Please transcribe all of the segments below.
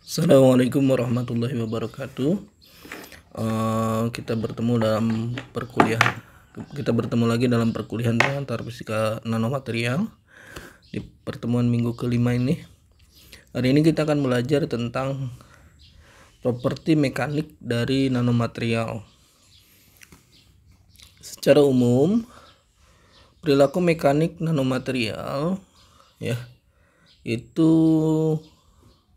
Assalamualaikum warahmatullahi wabarakatuh. Kita bertemu dalam perkuliahan. Kita bertemu lagi dalam perkuliahan pengantar fisika nanomaterial di pertemuan minggu kelima ini. Hari ini kita akan belajar tentang properti mekanik dari nanomaterial. Secara umum, perilaku mekanik nanomaterial itu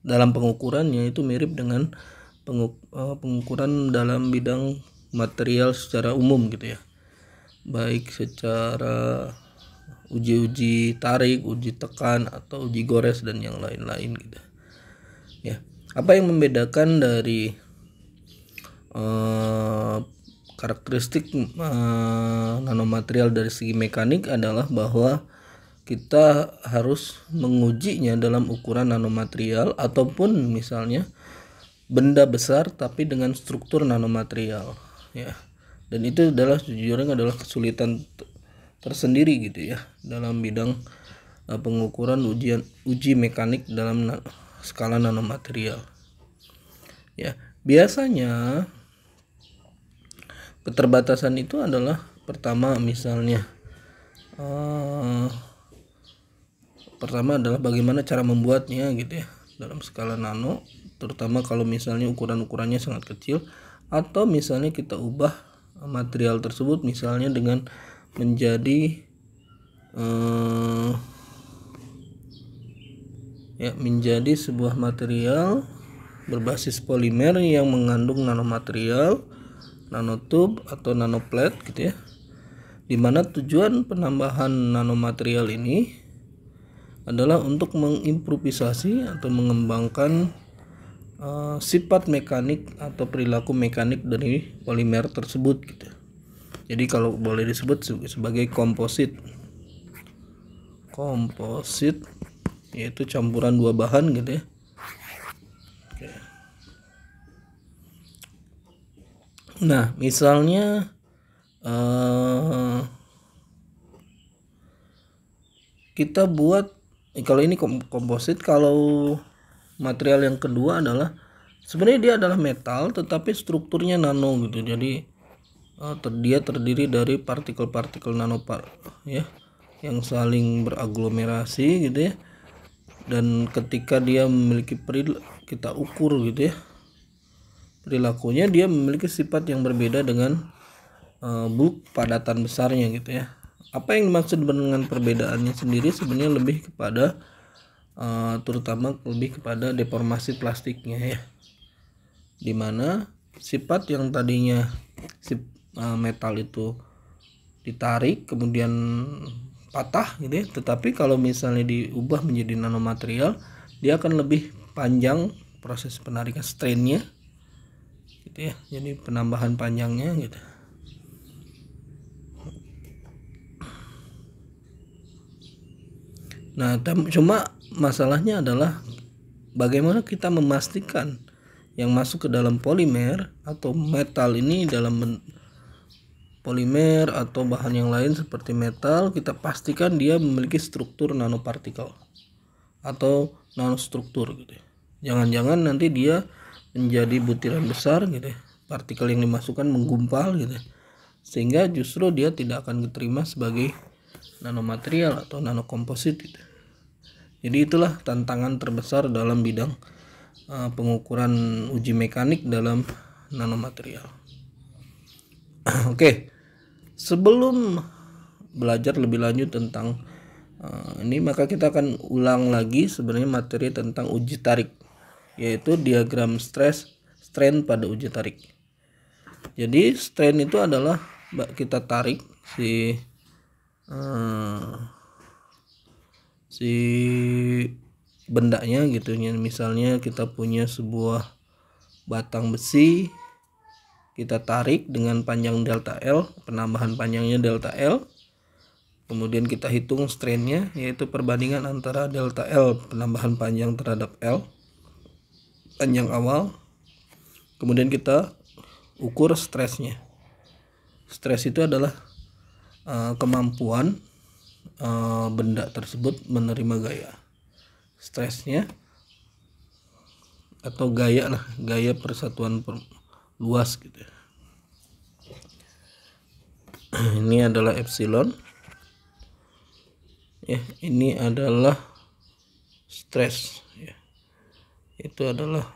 dalam pengukurannya itu mirip dengan pengukuran dalam bidang material secara umum gitu ya, baik secara uji tarik, uji tekan, atau uji gores dan yang lain-lain gitu ya. Apa yang membedakan dari karakteristik nanomaterial dari segi mekanik adalah bahwa kita harus mengujinya dalam ukuran nanomaterial ataupun misalnya benda besar tapi dengan struktur nanomaterial ya. Dan itu sejujurnya adalah kesulitan tersendiri gitu ya dalam bidang pengukuran uji mekanik dalam skala nanomaterial ya. Biasanya keterbatasan itu adalah pertama adalah bagaimana cara membuatnya gitu ya dalam skala nano, terutama kalau misalnya ukurannya sangat kecil, atau misalnya kita ubah material tersebut misalnya dengan menjadi menjadi sebuah material berbasis polimer yang mengandung nanomaterial, nanotube atau nanoplate gitu ya, dimana tujuan penambahan nanomaterial ini adalah untuk mengimprovisasi atau mengembangkan sifat mekanik atau perilaku mekanik dari polimer tersebut gitu. Jadi kalau boleh disebut sebagai komposit yaitu campuran dua bahan gitu ya. Oke. Nah misalnya kita buat, kalau ini komposit, kalau material yang kedua adalah sebenarnya dia adalah metal tetapi strukturnya nano gitu. Jadi dia terdiri dari partikel-partikel ya yang saling beraglomerasi gitu ya. Dan ketika dia memiliki kita ukur gitu ya perilakunya, dia memiliki sifat yang berbeda dengan bulk padatan besarnya gitu ya. Apa yang dimaksud dengan perbedaannya sendiri sebenarnya lebih kepada terutama lebih kepada deformasi plastiknya ya, dimana sifat yang tadinya metal itu ditarik kemudian patah gitu ya, tetapi kalau misalnya diubah menjadi nanomaterial dia akan lebih panjang proses penarikan strainnya gitu ya, jadi penambahan panjangnya gitu. Nah, cuma masalahnya adalah bagaimana kita memastikan yang masuk ke dalam polimer atau metal ini, dalam polimer atau bahan yang lain seperti metal, kita pastikan dia memiliki struktur nanopartikel atau nanostruktur gitu. Jangan-jangan nanti dia menjadi butiran besar gitu ya, partikel yang dimasukkan menggumpal gitu, sehingga justru dia tidak akan diterima sebagai nanomaterial atau nanokomposit gitu. Jadi itulah tantangan terbesar dalam bidang pengukuran uji mekanik dalam nanomaterial. Oke, sebelum belajar lebih lanjut tentang ini, maka kita akan ulang lagi sebenarnya materi tentang uji tarik, yaitu diagram strain pada uji tarik. Jadi strain itu adalah kita tarik si bendanya gitu ya. Misalnya kita punya sebuah batang besi, kita tarik dengan panjang delta L, penambahan panjangnya delta L. Kemudian kita hitung strainnya, yaitu perbandingan antara delta L penambahan panjang terhadap L panjang awal. Kemudian kita ukur stresnya. Stres itu adalah kemampuan benda tersebut menerima gaya. Stresnya atau gaya lah, gaya persatuan luas gitu ya. Ini adalah epsilon ya, ini adalah stres ya. Itu adalah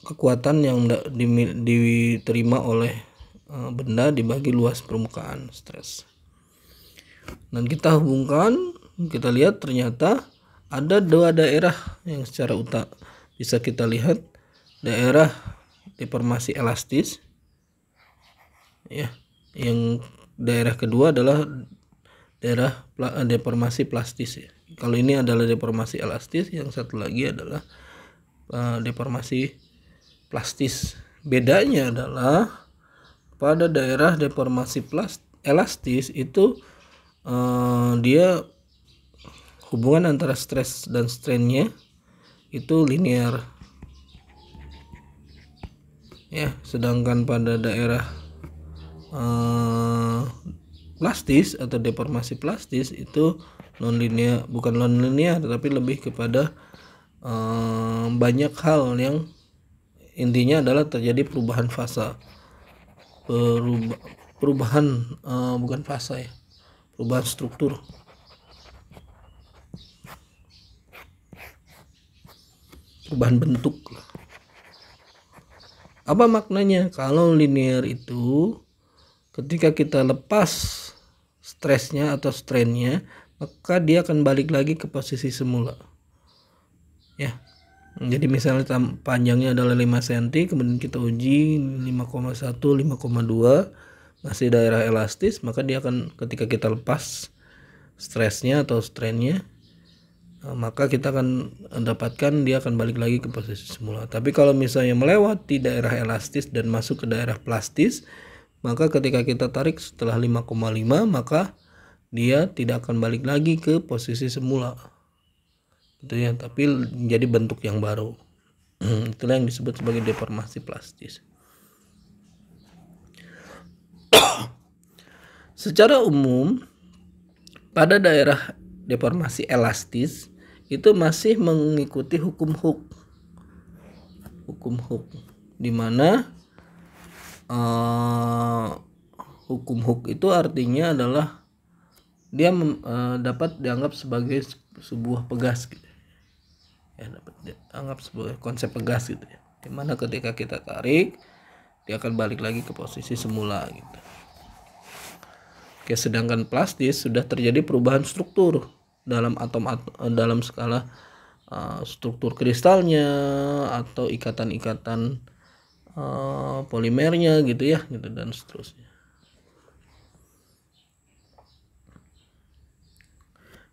kekuatan yang diterima oleh benda dibagi luas permukaan stres. Dan kita hubungkan, kita lihat ternyata ada dua daerah yang secara bisa kita lihat, daerah deformasi elastis ya, yang daerah kedua adalah daerah deformasi plastis ya. Kalau ini adalah deformasi elastis, yang satu lagi adalah deformasi plastis. Bedanya adalah pada daerah deformasi elastis itu dia hubungan antara stres dan strainnya itu linear ya, sedangkan pada daerah plastis atau deformasi plastis itu bukan non linear tetapi lebih kepada banyak hal yang intinya adalah terjadi perubahan fase, bukan fase ya, perubahan struktur. Perubahan bentuk. Apa maknanya? Kalau linear itu ketika kita lepas stresnya atau strainnya, maka dia akan balik lagi ke posisi semula ya. Jadi misalnya panjangnya adalah 5 cm, kemudian kita uji 5,1, 5,2 masih daerah elastis, maka dia akan, ketika kita lepas stresnya atau strainnya, maka kita akan dapatkan dia akan balik lagi ke posisi semula. Tapi kalau misalnya melewati daerah elastis dan masuk ke daerah plastis, maka ketika kita tarik setelah 5,5, maka dia tidak akan balik lagi ke posisi semula gitu ya, tapi menjadi bentuk yang baru. Itulah yang disebut sebagai deformasi plastis. Secara umum pada daerah deformasi elastis itu masih mengikuti hukum Hooke, di mana hukum Hooke itu artinya adalah dia dapat dianggap sebagai sebuah pegas gitu ya, dapat dianggap sebagai konsep pegas gitu ya, dimana ketika kita tarik dia akan balik lagi ke posisi semula gitu. Oke, sedangkan plastis sudah terjadi perubahan struktur dalam dalam skala struktur kristalnya atau ikatan-ikatan polimernya gitu ya, gitu dan seterusnya.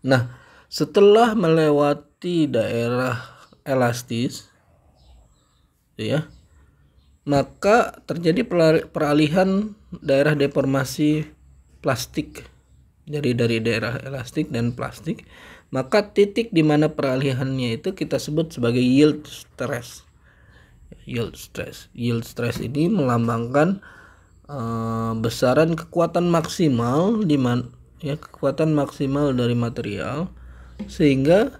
Nah, setelah melewati daerah elastis ya, maka terjadi peralihan daerah deformasi plastik. Jadi dari daerah elastik dan plastik, maka titik di mana peralihannya itu kita sebut sebagai yield stress. Yield stress ini melambangkan besaran kekuatan maksimal di mana ya, kekuatan maksimal dari material sehingga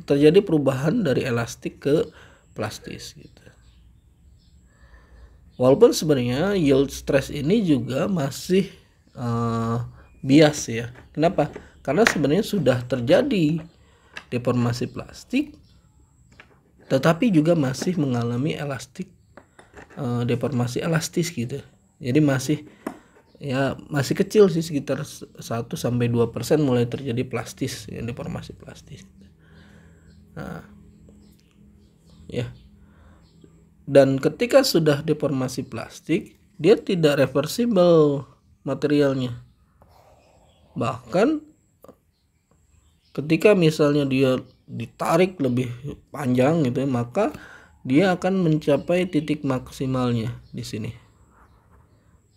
terjadi perubahan dari elastik ke plastis gitu. Walaupun sebenarnya yield stress ini juga masih bias ya. Kenapa? Karena sebenarnya sudah terjadi deformasi plastik, tetapi juga masih mengalami deformasi elastis gitu. Jadi masih kecil sih, sekitar 1-2% mulai terjadi plastis ya, deformasi plastis. Nah, ya. Dan ketika sudah deformasi plastik, dia tidak reversible materialnya. Bahkan ketika misalnya dia ditarik lebih panjang gitu ya, maka dia akan mencapai titik maksimalnya di sini.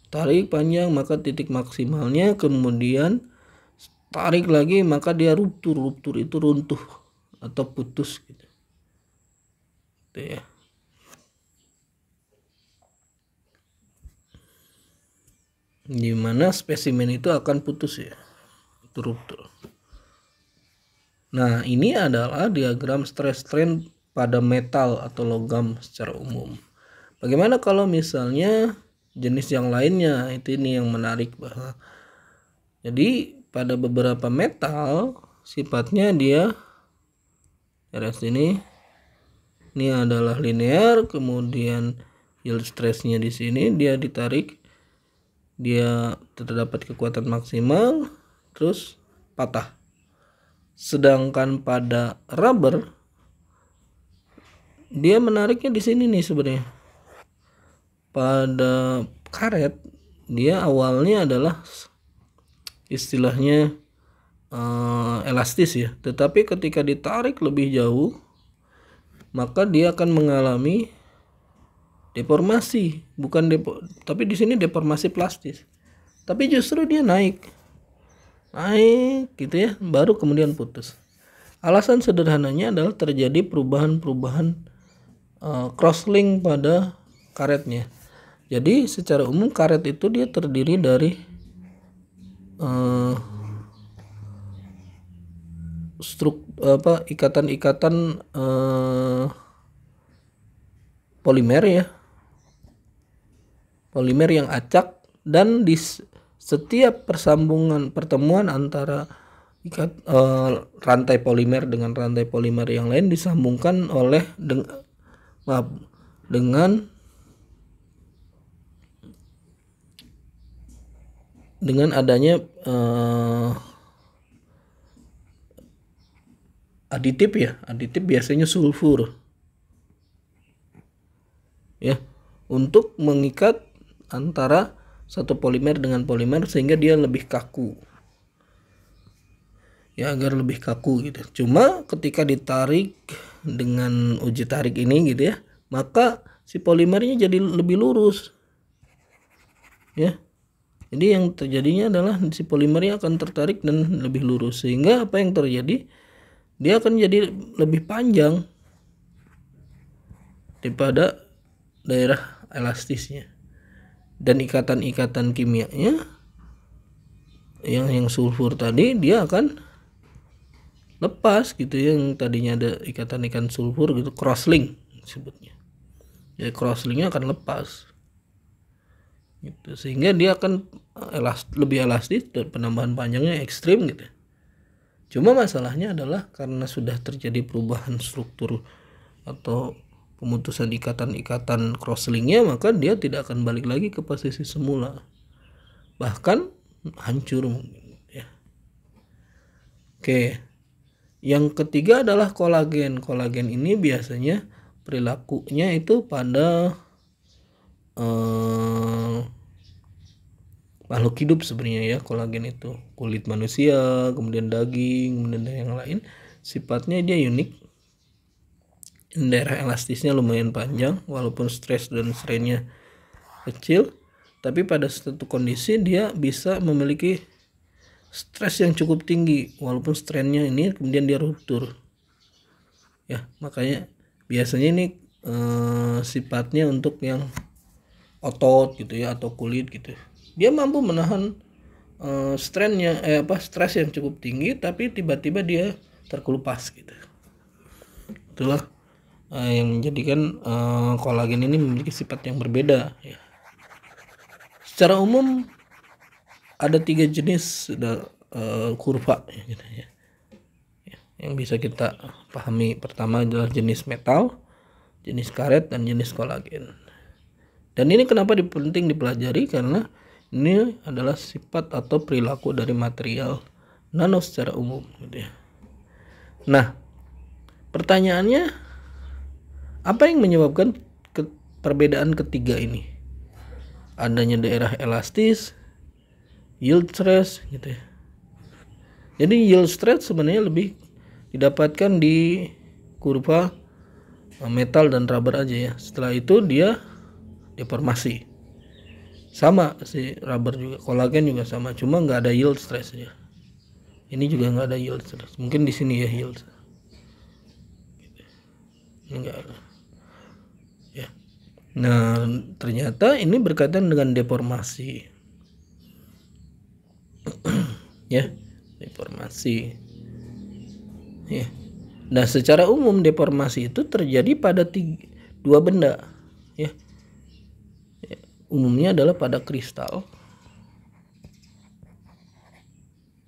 Tarik panjang maka titik maksimalnya, kemudian tarik lagi maka dia ruptur itu runtuh atau putus gitu. Itu ya. Dimana spesimen itu akan putus ya. struktur. Nah, ini adalah diagram stress strain pada metal atau logam secara umum. Bagaimana kalau misalnya jenis yang lainnya? Itu ini yang menarik bahwa jadi pada beberapa metal sifatnya dia dari sini ini adalah linear, kemudian yield stressnya di sini dia ditarik, dia terdapat kekuatan maksimal, terus patah. Sedangkan pada rubber dia menariknya di sini nih sebenarnya. Pada karet dia awalnya adalah istilahnya elastis ya, tetapi ketika ditarik lebih jauh maka dia akan mengalami deformasi, tapi di sini deformasi plastis. Tapi justru dia naik gitu ya, baru kemudian putus. Alasan sederhananya adalah terjadi perubahan-perubahan crosslink pada karetnya. Jadi secara umum karet itu dia terdiri dari ikatan-ikatan polimer ya, polimer yang acak, dan di setiap pertemuan antara rantai polimer dengan rantai polimer yang lain disambungkan oleh dengan adanya aditif ya, aditif biasanya sulfur ya, untuk mengikat antara satu polimer dengan polimer sehingga dia lebih kaku ya, agar lebih kaku gitu. Cuma ketika ditarik dengan uji tarik ini gitu ya, maka si polimernya jadi lebih lurus ya. Jadi yang terjadinya adalah si polimernya akan tertarik dan lebih lurus, sehingga apa yang terjadi, dia akan jadi lebih panjang daripada daerah elastisnya. Dan ikatan-ikatan kimianya yang sulfur tadi dia akan lepas gitu ya, yang tadinya ada ikatan-ikatan sulfur gitu, crosslink disebutnya. Jadi crosslinknya akan lepas gitu, sehingga dia akan lebih elastis dan penambahan panjangnya ekstrim gitu. Cuma masalahnya adalah karena sudah terjadi perubahan struktur atau pemutusan ikatan-ikatan crosslinknya, maka dia tidak akan balik lagi ke posisi semula, bahkan hancur mungkin ya. Oke, yang ketiga adalah kolagen. Kolagen ini biasanya perilakunya itu pada makhluk hidup sebenarnya ya. Kolagen itu kulit manusia, kemudian daging, kemudian yang lain, sifatnya dia unik. Daerah elastisnya lumayan panjang walaupun stres dan strainnya kecil, tapi pada suatu kondisi dia bisa memiliki stres yang cukup tinggi walaupun strainnya ini kemudian dia ruptur ya. Makanya biasanya ini sifatnya untuk yang otot gitu ya, atau kulit gitu, dia mampu menahan strainnya stres yang cukup tinggi, tapi tiba-tiba dia terkelupas gitu. Itulah yang menjadikan kolagen ini memiliki sifat yang berbeda ya. Secara umum ada 3 jenis kurva ya, gitu ya, yang bisa kita pahami. Pertama adalah jenis metal, jenis karet, dan jenis kolagen. Dan ini kenapa penting dipelajari, karena ini adalah sifat atau perilaku dari material nano secara umum gitu ya. Nah, pertanyaannya, apa yang menyebabkan perbedaan ketiga ini? Adanya daerah elastis, yield stress gitu ya. Jadi yield stress sebenarnya lebih didapatkan di kurva metal dan rubber aja ya. Setelah itu dia deformasi. Sama si rubber juga, kolagen juga sama, cuma nggak ada yield stress ya. Ini juga nggak ada yield stress. Mungkin di sini ya yield. Enggak ada. Ya. Nah, ternyata ini berkaitan dengan deformasi. Ya. Deformasi. Ya. Nah, secara umum deformasi itu terjadi pada dua benda, ya. Umumnya adalah pada kristal.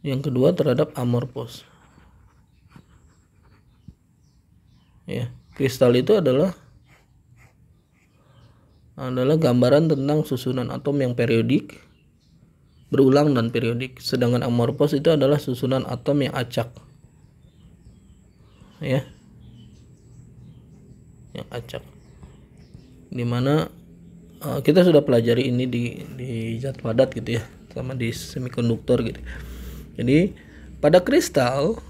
Yang kedua terhadap amorphous. Ya, kristal itu adalah gambaran tentang susunan atom yang periodik, berulang dan periodik. Sedangkan amorphous itu adalah susunan atom yang acak. Ya. Yang acak. Dimana kita sudah pelajari ini di zat padat gitu ya, sama di semikonduktor gitu. Jadi pada kristal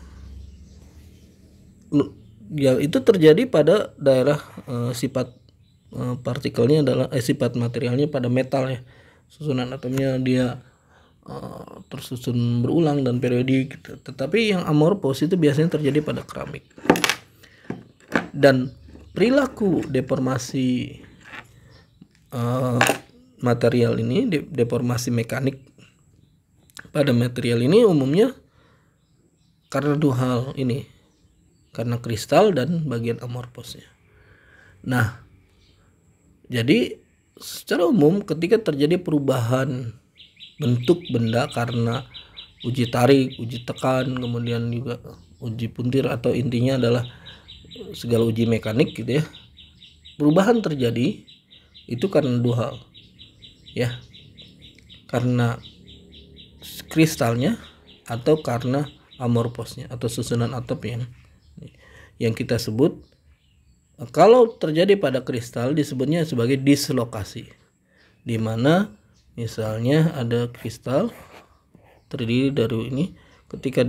ya itu terjadi pada daerah sifat partikelnya adalah sifat materialnya pada metal ya. Susunan atomnya dia tersusun berulang dan periodik gitu. Tetapi yang amorphous itu biasanya terjadi pada keramik. Dan perilaku deformasi material ini, deformasi mekanik pada material ini umumnya karena dua hal ini, karena kristal dan bagian amorphosnya. Nah, jadi secara umum ketika terjadi perubahan bentuk benda karena uji tarik, uji tekan, kemudian juga uji puntir, atau intinya adalah segala uji mekanik gitu ya, perubahan terjadi itu karena dua hal ya, karena kristalnya atau karena amorphosnya atau susunan atom yang kita sebut, kalau terjadi pada kristal disebutnya sebagai dislokasi, di mana misalnya ada kristal terdiri dari ini, ketika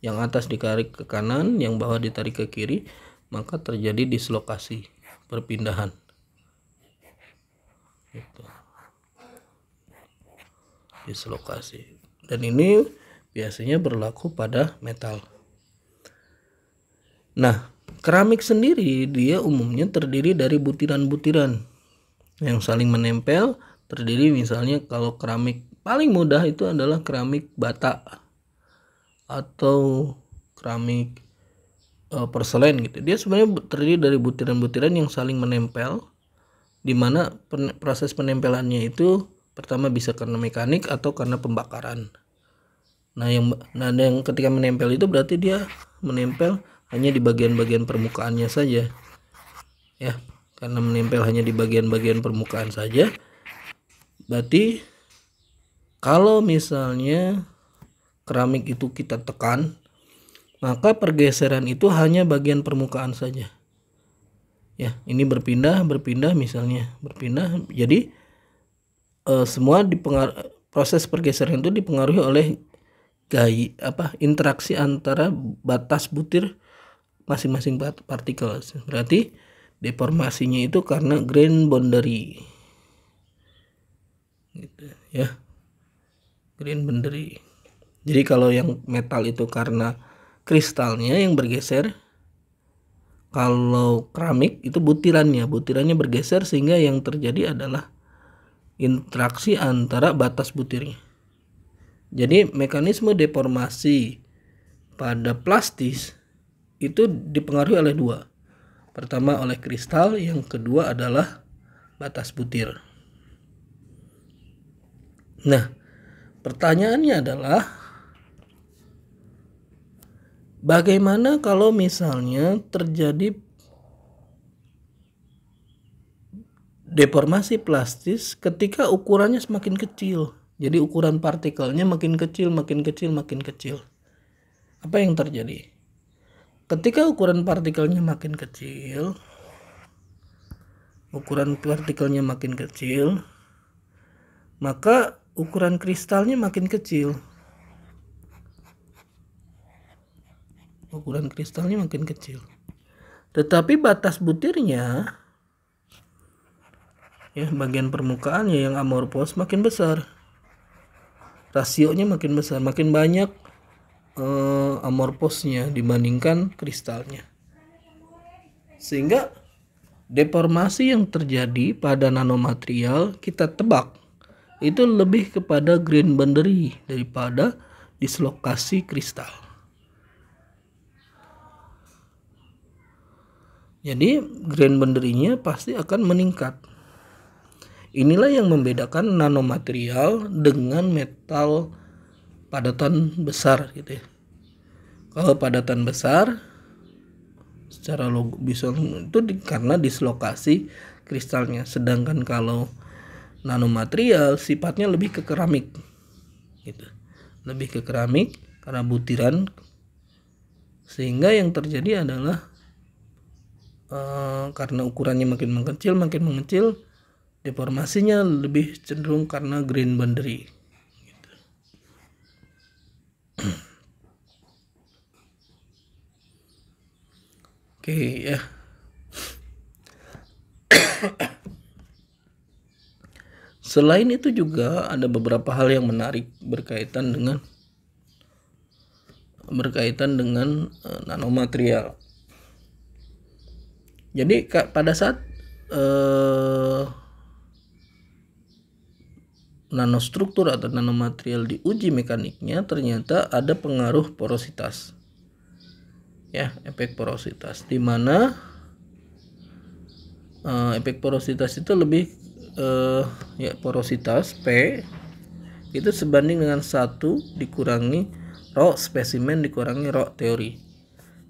yang atas ditarik ke kanan, yang bawah ditarik ke kiri, maka terjadi dislokasi, perpindahan. Gitu. Dislokasi. Dan ini biasanya berlaku pada metal. Nah, keramik sendiri dia umumnya terdiri dari butiran-butiran yang saling menempel. Terdiri misalnya kalau keramik paling mudah itu adalah keramik bata atau keramik porselen gitu. Dia sebenarnya terdiri dari butiran-butiran yang saling menempel, di mana proses penempelannya itu pertama bisa karena mekanik atau karena pembakaran. Nah, yang ketika menempel itu berarti dia menempel hanya di bagian-bagian permukaannya saja. Ya, karena menempel hanya di bagian-bagian permukaan saja, berarti kalau misalnya keramik itu kita tekan, maka pergeseran itu hanya bagian permukaan saja. Ya, ini berpindah misalnya, berpindah. Jadi semua proses pergeseran itu dipengaruhi oleh interaksi antara batas butir masing-masing partikel. Berarti deformasinya itu karena grain boundary. Gitu ya. Grain boundary. Jadi kalau yang metal itu karena kristalnya yang bergeser, kalau keramik itu butirannya bergeser, sehingga yang terjadi adalah interaksi antara batas butirnya. Jadi mekanisme deformasi pada plastis itu dipengaruhi oleh dua. Pertama oleh kristal, yang kedua adalah batas butir. Nah, pertanyaannya adalah bagaimana kalau misalnya terjadi deformasi plastis ketika ukurannya semakin kecil? Jadi ukuran partikelnya makin kecil. Apa yang terjadi? Ketika ukuran partikelnya makin kecil, maka ukuran kristalnya makin kecil. Tetapi batas butirnya, ya, bagian permukaannya yang amorphous makin besar. Rasionya makin besar, makin banyak amorphosnya dibandingkan kristalnya. Sehingga deformasi yang terjadi pada nanomaterial kita tebak itu lebih kepada grain boundary daripada dislokasi kristal. Jadi grain boundary-nya pasti akan meningkat. Inilah yang membedakan nanomaterial dengan metal padatan besar gitu ya. Kalau padatan besar secara bisa itu karena dislokasi kristalnya, sedangkan kalau nanomaterial sifatnya lebih ke keramik gitu. Lebih ke keramik karena butiran, sehingga yang terjadi adalah karena ukurannya makin mengecil, deformasinya lebih cenderung karena grain boundary gitu. Oke ya. Selain itu juga ada beberapa hal yang menarik berkaitan dengan nanomaterial. Jadi pada saat nanostruktur atau nanomaterial diuji mekaniknya, ternyata ada pengaruh porositas. Ya, efek porositas, di mana efek porositas itu lebih ya, porositas P itu sebanding dengan 1 dikurangi rho spesimen dikurangi rho teori.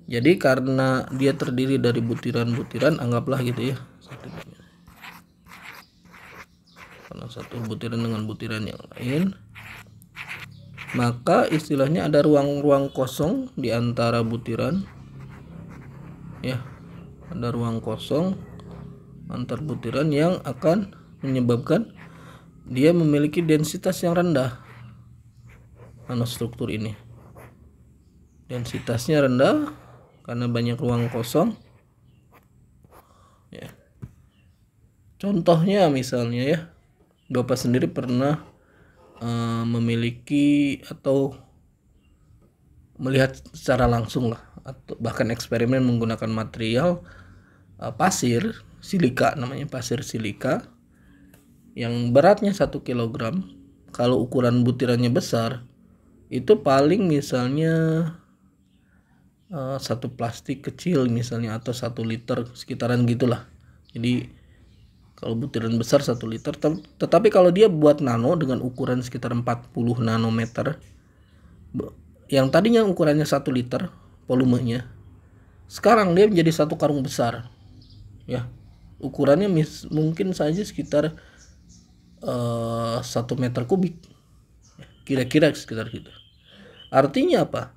Jadi karena dia terdiri dari butiran-butiran, anggaplah gitu ya, karena satu butiran dengan butiran yang lain, maka istilahnya ada ruang-ruang kosong di antara butiran ya, ada ruang kosong antar butiran yang akan menyebabkan dia memiliki densitas yang rendah. Nanostruktur ini densitasnya rendah karena banyak ruang kosong ya. Contohnya misalnya ya, Bapak sendiri pernah memiliki atau melihat secara langsung lah, atau bahkan eksperimen menggunakan material pasir silika, namanya pasir silika, yang beratnya 1 kg. Kalau ukuran butirannya besar, itu paling misalnya satu plastik kecil misalnya, atau 1 liter sekitaran gitulah. Jadi kalau butiran besar 1 liter, tetapi kalau dia buat nano dengan ukuran sekitar 40 nanometer, yang tadinya ukurannya 1 liter volumenya, sekarang dia menjadi 1 karung besar ya. Ukurannya mungkin saja sekitar 1 meter kubik, kira-kira sekitar gitu. Artinya apa?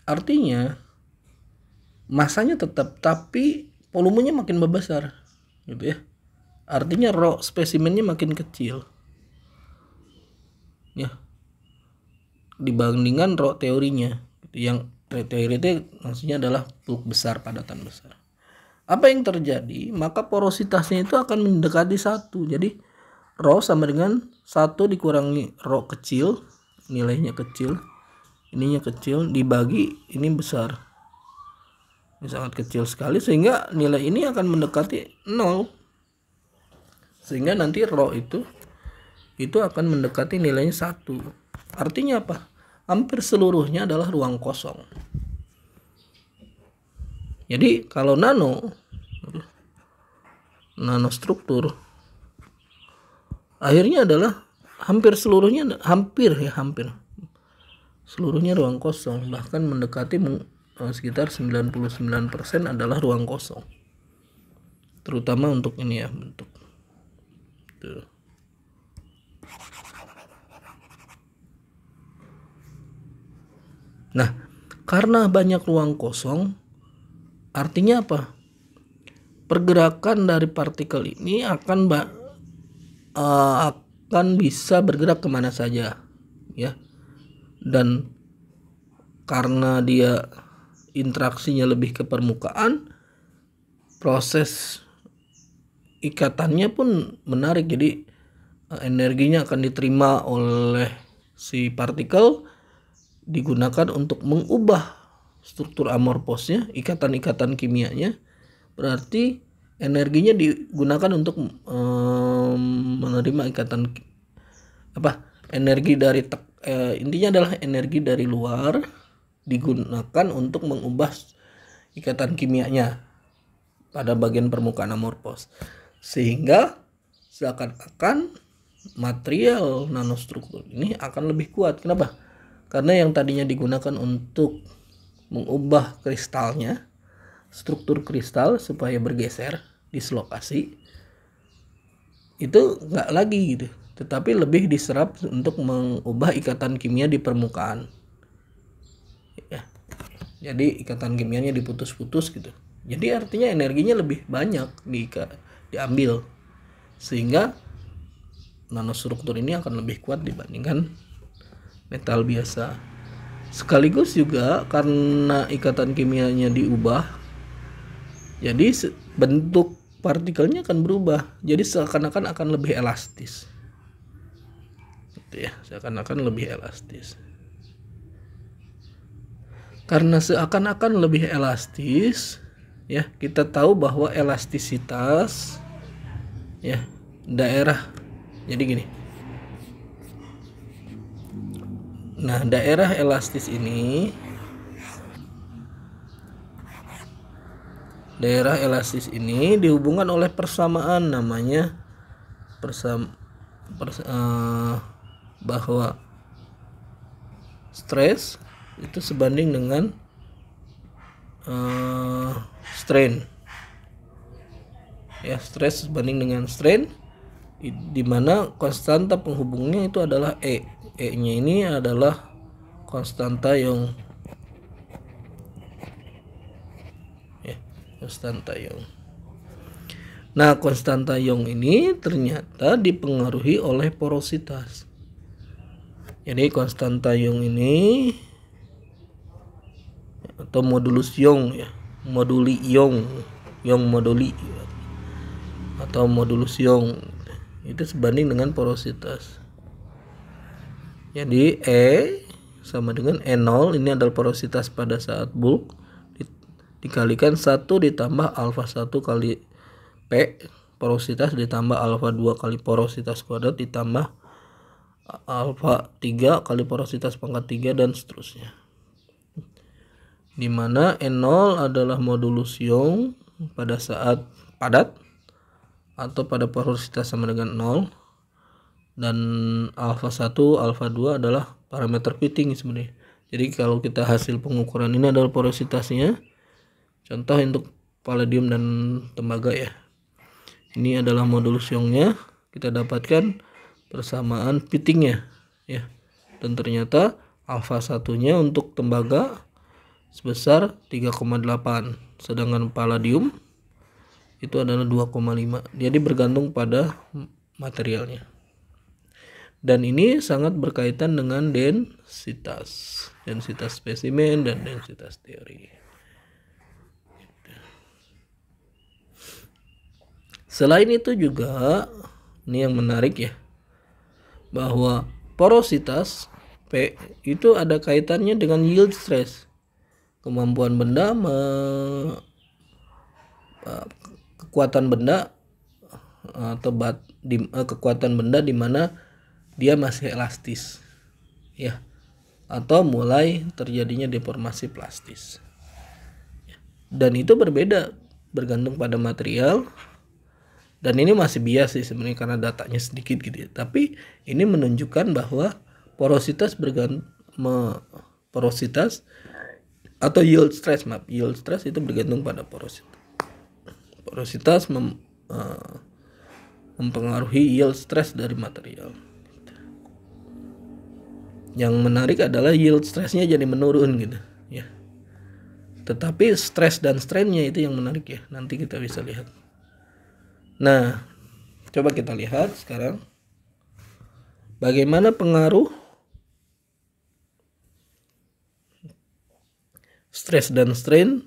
Artinya masanya tetap, tapi volumenya makin membesar gitu ya. Artinya rho spesimennya makin kecil ya, dibandingkan rho teorinya gitu. Yang teori itu maksudnya adalah bulk besar, padatan besar. Apa yang terjadi? Maka porositasnya itu akan mendekati 1. Jadi rho sama dengan 1 dikurangi rho kecil, nilainya kecil, ininya kecil, dibagi ini besar, ini sangat kecil sekali, sehingga nilai ini akan mendekati 0, sehingga nanti rho itu akan mendekati nilainya 1. Artinya apa? Hampir seluruhnya adalah ruang kosong. Jadi kalau nanostruktur akhirnya adalah hampir seluruhnya seluruhnya ruang kosong, bahkan mendekati sekitar 99% adalah ruang kosong, terutama untuk ini ya, bentuk tuh. Nah, karena banyak ruang kosong, artinya apa? Pergerakan dari partikel ini akan bisa bergerak kemana saja ya, dan karena dia interaksinya lebih ke permukaan, proses ikatannya pun menarik. Jadi energinya akan diterima oleh si partikel, digunakan untuk mengubah struktur amorfosnya, ikatan-ikatan kimianya. Berarti energinya digunakan untuk menerima ikatan energi dari intinya adalah energi dari luar digunakan untuk mengubah ikatan kimianya pada bagian permukaan amorfos, sehingga seakan-akan material nanostruktur ini akan lebih kuat. Kenapa? Karena yang tadinya digunakan untuk mengubah kristalnya, struktur kristal supaya bergeser, dislokasi, itu nggak lagi gitu, tetapi lebih diserap untuk mengubah ikatan kimia di permukaan. Ya. Jadi ikatan kimianya diputus-putus gitu. Jadi artinya energinya lebih banyak diambil, sehingga nanostruktur ini akan lebih kuat dibandingkan metal biasa. Sekaligus juga karena ikatan kimianya diubah, jadi bentuk partikelnya akan berubah. Jadi seakan-akan akan lebih elastis. Gitu ya, seakan-akan lebih elastis. Karena seakan-akan lebih elastis, ya, kita tahu bahwa elastisitas ya daerah. Jadi gini. Nah, daerah elastis ini dihubungkan oleh persamaan, namanya bahwa stres itu sebanding dengan strain. Ya, stres sebanding dengan strain, di mana konstanta penghubungnya itu adalah E. E-nya ini adalah konstanta Young. Ya, konstanta Young. Nah, konstanta Young ini ternyata dipengaruhi oleh porositas. Jadi konstanta Young ini atau modulus Young ya, moduli Young moduli atau modulus Young itu sebanding dengan porositas. Jadi E sama dengan E0, ini adalah porositas pada saat bulk, dikalikan 1 ditambah alfa 1 kali P porositas ditambah alfa 2 kali porositas kuadrat ditambah alfa 3 kali porositas pangkat 3 dan seterusnya. Dimana E0 adalah modulus Young pada saat padat atau pada porositas sama dengan 0, dan alfa 1, alfa 2 adalah parameter fitting sebenarnya. Jadi kalau kita hasil pengukuran ini adalah porositasnya, contoh untuk palladium dan tembaga ya. Ini adalah modulus Youngnya, kita dapatkan persamaan fittingnya ya. Dan ternyata alfa 1-nya untuk tembaga sebesar 3,8, sedangkan palladium itu adalah 2,5. Jadi bergantung pada materialnya. Dan ini sangat berkaitan dengan densitas spesimen dan densitas teori. Selain itu juga, ini yang menarik ya, bahwa porositas P itu ada kaitannya dengan yield stress. Kemampuan benda kekuatan benda atau kekuatan benda di mana dia masih elastis ya, atau mulai terjadinya deformasi plastis. Dan itu berbeda bergantung pada material. Dan ini masih bias sih sebenarnya karena datanya sedikit gitu ya. Tapi ini menunjukkan bahwa porositas atau yield stress itu bergantung pada porositas. Porositas mempengaruhi yield stress dari material. Yang menarik adalah yield stressnya jadi menurun gitu ya. Tetapi stres dan strainnya itu yang menarik ya. Nanti kita bisa lihat. Nah, coba kita lihat sekarang bagaimana pengaruh stres dan strain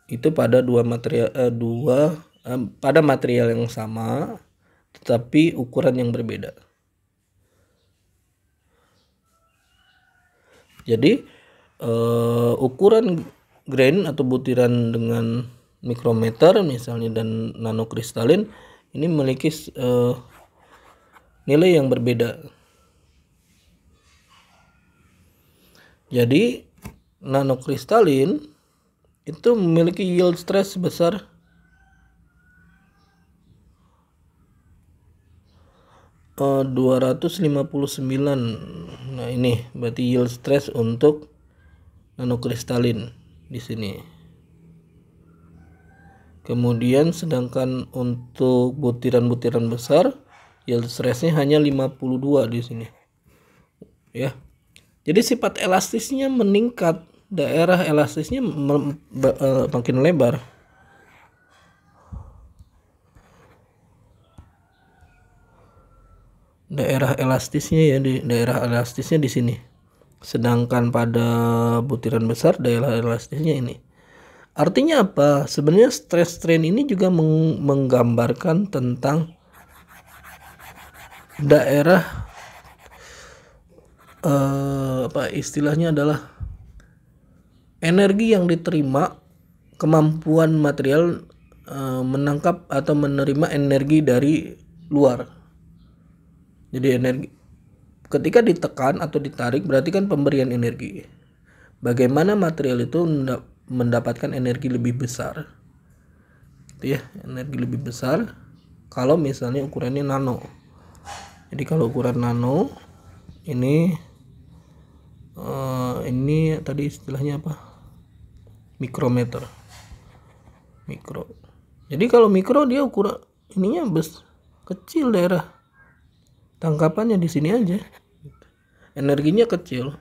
itu pada pada material yang sama tetapi ukuran yang berbeda. Jadi ukuran grain atau butiran dengan mikrometer misalnya dan nanokristalin ini memiliki nilai yang berbeda. Jadi nanokristalin itu memiliki yield stress sebesar 259. Nah, ini berarti yield stress untuk nanokristalin di sini. Kemudian sedangkan untuk butiran-butiran besar yield stressnya hanya 52 di sini. Ya. Jadi sifat elastisnya meningkat, daerah elastisnya makin lebar. Daerah elastisnya di sini. Sedangkan pada butiran besar daerah elastisnya ini. Artinya apa? Sebenarnya stress strain ini juga menggambarkan tentang daerah apa istilahnya adalah energi yang diterima, kemampuan material menangkap atau menerima energi dari luar. Jadi energi ketika ditekan atau ditarik berarti kan pemberian energi. Bagaimana material itu mendapatkan energi lebih besar, gitu ya, energi lebih besar kalau misalnya ukurannya nano. Jadi kalau ukuran nano ini tadi istilahnya apa? Mikrometer. Mikro. Jadi kalau mikro dia ukuran ininya kecil, daerah tangkapannya di sini aja. Energinya kecil.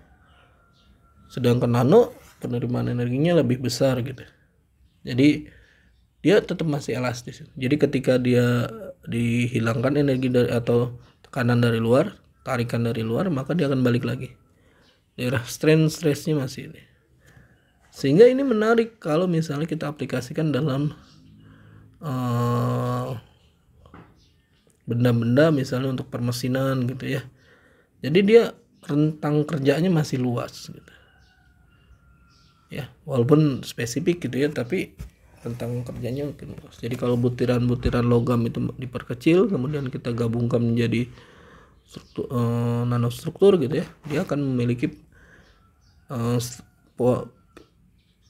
Sedangkan nano penerimaan energinya lebih besar gitu. Jadi dia tetap masih elastis. Jadi ketika dia dihilangkan energi dari atau tekanan dari luar, tarikan dari luar, maka dia akan balik lagi. Daerah stressnya masih ini. Sehingga ini menarik kalau misalnya kita aplikasikan dalam benda-benda misalnya untuk permesinan gitu ya. Jadi dia rentang kerjanya masih luas gitu. Ya, walaupun spesifik gitu ya, tapi rentang kerjanya mungkin luas. Jadi kalau butiran-butiran logam itu diperkecil, kemudian kita gabungkan menjadi nanostruktur gitu ya, dia akan memiliki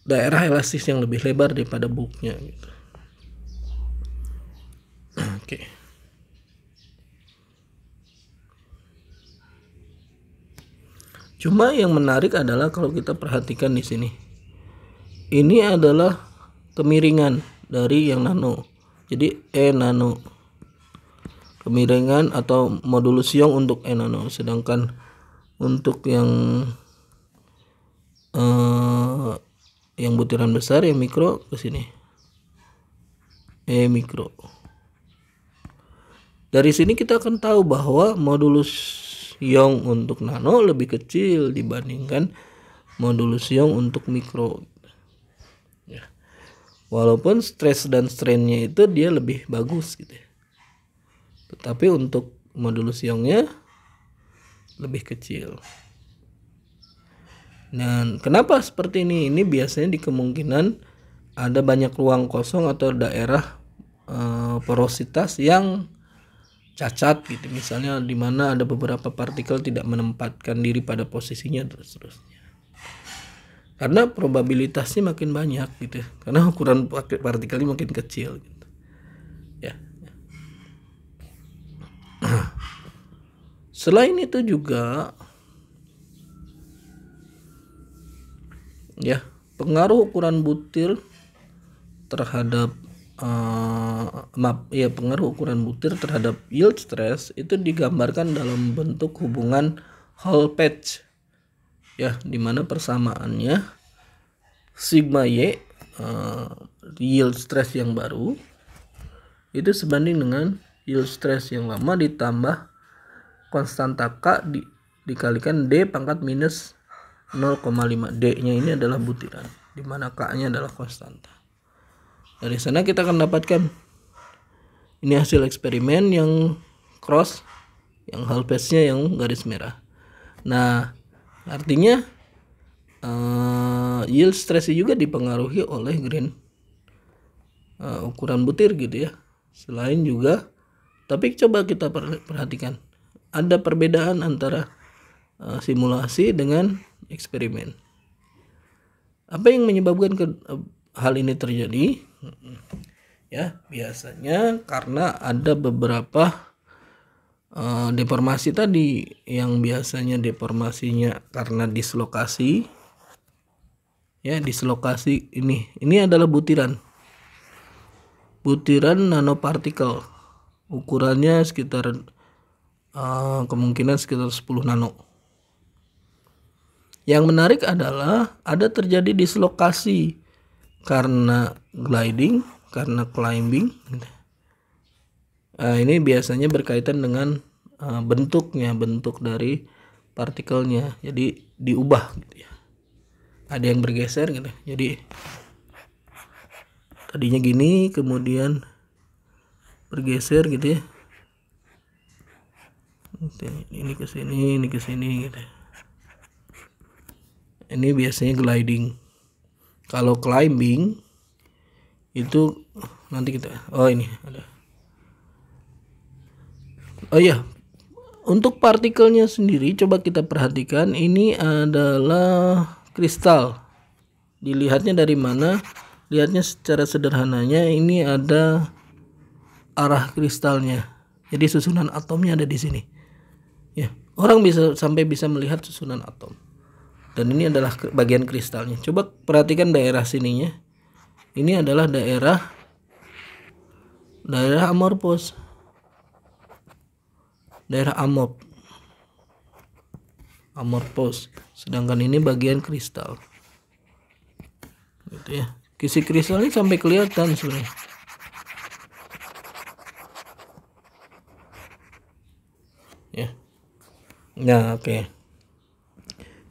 daerah elastis yang lebih lebar daripada bulknya gitu. Oke. Cuma yang menarik adalah kalau kita perhatikan di sini. Ini adalah kemiringan dari yang nano. Jadi E nano. Kemiringan atau modulus Young untuk E nano. Sedangkan untuk yang butiran besar, yang mikro ke sini. E mikro. Dari sini kita akan tahu bahwa modulus Young untuk nano lebih kecil dibandingkan modulus Young untuk mikro. Ya. Walaupun stress dan strainnya itu dia lebih bagus gitu. Tetapi untuk modulus Youngnya lebih kecil. Dan kenapa seperti ini? Ini biasanya di kemungkinan ada banyak ruang kosong atau daerah porositas yang cacat gitu, misalnya di mana ada beberapa partikel tidak menempatkan diri pada posisinya dan seterusnya. Karena probabilitasnya makin banyak gitu, karena ukuran partikelnya makin kecil gitu. Ya. Selain itu juga ya, pengaruh ukuran butir terhadap pengaruh ukuran butir terhadap yield stress itu digambarkan dalam bentuk hubungan Hall patch ya, dimana persamaannya sigma y yield stress yang baru itu sebanding dengan yield stress yang lama ditambah konstanta K dikalikan D pangkat minus 0,5. D nya ini adalah butiran, dimana K nya adalah konstanta. Dari sana kita akan dapatkan ini hasil eksperimen yang cross, yang Hall patch-nya yang garis merah. Nah, artinya yield stress juga dipengaruhi oleh grain ukuran butir gitu ya. Selain juga, tapi coba kita perhatikan ada perbedaan antara simulasi dengan eksperimen. Apa yang menyebabkan hal ini terjadi? Ya, biasanya karena ada beberapa deformasi tadi, yang biasanya deformasinya karena dislokasi. Ya, dislokasi ini adalah butiran nanopartikel, ukurannya sekitar kemungkinan sekitar 10 nano. Yang menarik adalah ada terjadi dislokasi karena gliding, karena climbing. Ini biasanya berkaitan dengan bentuk dari partikelnya, jadi diubah gitu ya. Ada yang bergeser gitu. Jadi tadinya gini, kemudian bergeser gitu ya. Ini ke sini gitu. Ini biasanya gliding. Kalau climbing itu nanti kita ini ada. Oh iya, untuk partikelnya sendiri coba kita perhatikan, ini adalah kristal. Dilihatnya dari mana? Lihatnya secara sederhananya, ini ada arah kristalnya. Jadi susunan atomnya ada di sini. Ya, orang sampai bisa melihat susunan atom. Dan ini adalah bagian kristalnya. Coba perhatikan daerah sininya. Ini adalah daerah amorphous. Daerah amorphous. Sedangkan ini bagian kristal. Gitu ya. Kisi kristal ini sampai kelihatan sebenarnya. Ya. Nah, oke.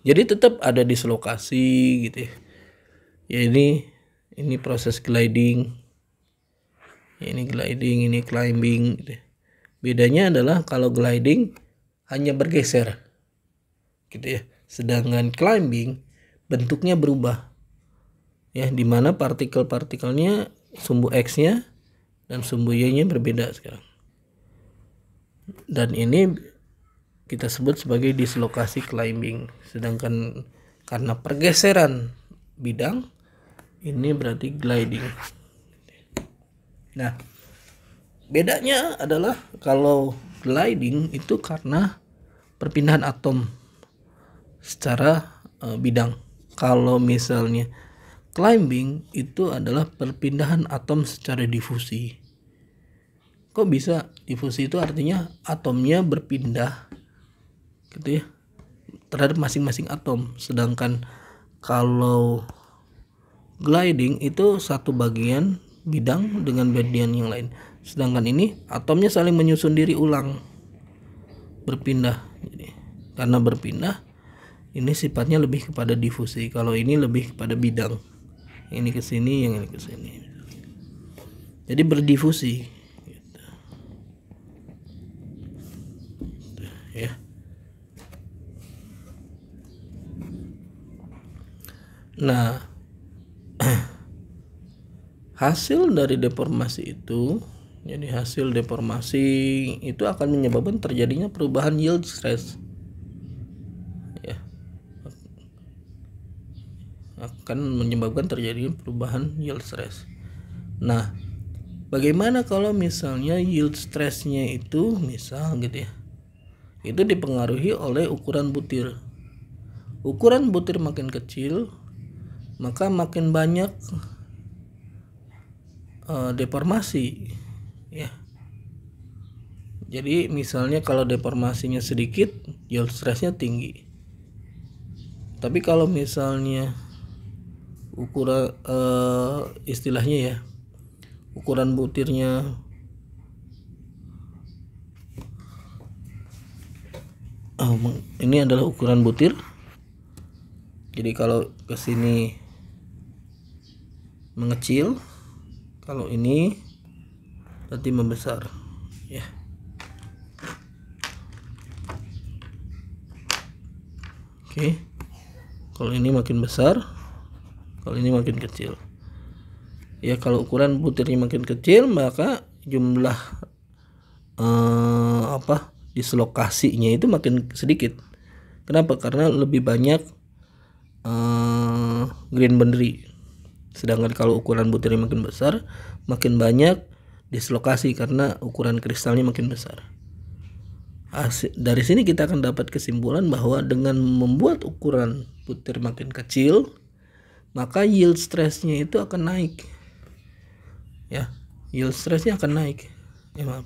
Jadi tetap ada dislokasi gitu ya. Ya ini proses gliding. Ya, ini gliding, ini climbing gitu ya. Bedanya adalah kalau gliding hanya bergeser. Gitu ya. Sedangkan climbing bentuknya berubah. Ya, di mana partikel-partikelnya sumbu X-nya dan sumbu Y-nya berbeda sekarang. Dan ini kita sebut sebagai dislokasi climbing. Sedangkan karena pergeseran bidang, ini berarti gliding. Nah, bedanya adalah kalau gliding itu karena perpindahan atom secara bidang. Kalau misalnya climbing itu adalah perpindahan atom secara difusi. Kok bisa difusi? Itu artinya atomnya berpindah gitu ya, terhadap masing-masing atom. Sedangkan kalau gliding itu satu bagian bidang dengan bagian yang lain. Sedangkan ini atomnya saling menyusun diri ulang, berpindah. Jadi, karena berpindah, ini sifatnya lebih kepada difusi. Kalau ini lebih kepada bidang. Ini ke sini, yang ini ke sini. Jadi berdifusi. Gitu. Ya. Nah, hasil dari deformasi itu, jadi hasil deformasi itu akan menyebabkan terjadinya perubahan yield stress. Ya. Akan menyebabkan terjadinya perubahan yield stress. Nah, bagaimana kalau misalnya yield stressnya itu misal gitu ya, itu dipengaruhi oleh ukuran butir. Ukuran butir makin kecil, maka makin banyak deformasi ya. Jadi misalnya kalau deformasinya sedikit, yield stressnya tinggi. Tapi kalau misalnya ukuran istilahnya ya, ukuran butirnya ini adalah ukuran butir. Jadi kalau ke sini mengecil, kalau ini nanti membesar ya. Oke. Kalau ini makin besar, kalau ini makin kecil. Ya, kalau ukuran butirnya makin kecil, maka jumlah dislokasinya itu makin sedikit. Kenapa? Karena lebih banyak grain boundary. Sedangkan kalau ukuran butirnya makin besar, makin banyak dislokasi karena ukuran kristalnya makin besar. Dari sini kita akan dapat kesimpulan bahwa dengan membuat ukuran butir makin kecil, maka yield stressnya itu akan naik. Ya, yield stressnya akan naik. Maaf.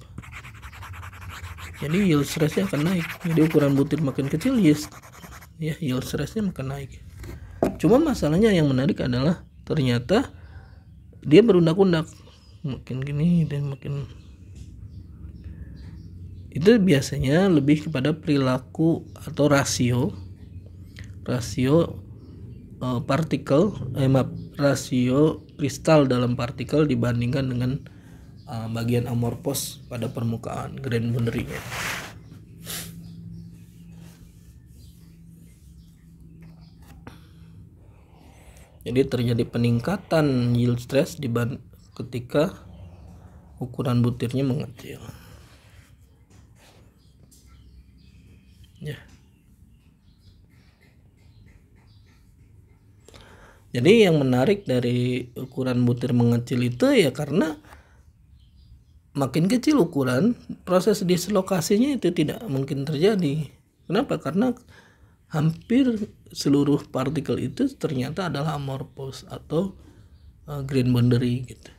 Jadi yield stressnya akan naik. Jadi ukuran butir makin kecil, yield stressnya makin naik. Cuma masalahnya yang menarik adalah ternyata dia berundak-undak, makin gini dan makin. Itu biasanya lebih kepada perilaku atau rasio rasio kristal dalam partikel dibandingkan dengan bagian amorphous pada permukaan grain boundary-nya. Jadi terjadi peningkatan yield stress ketika ukuran butirnya mengecil. Ya. Jadi yang menarik dari ukuran butir mengecil itu ya karena makin kecil ukuran, proses dislokasinya itu tidak mungkin terjadi. Kenapa? Karena hampir seluruh partikel itu ternyata adalah amorphous atau grain boundary gitu.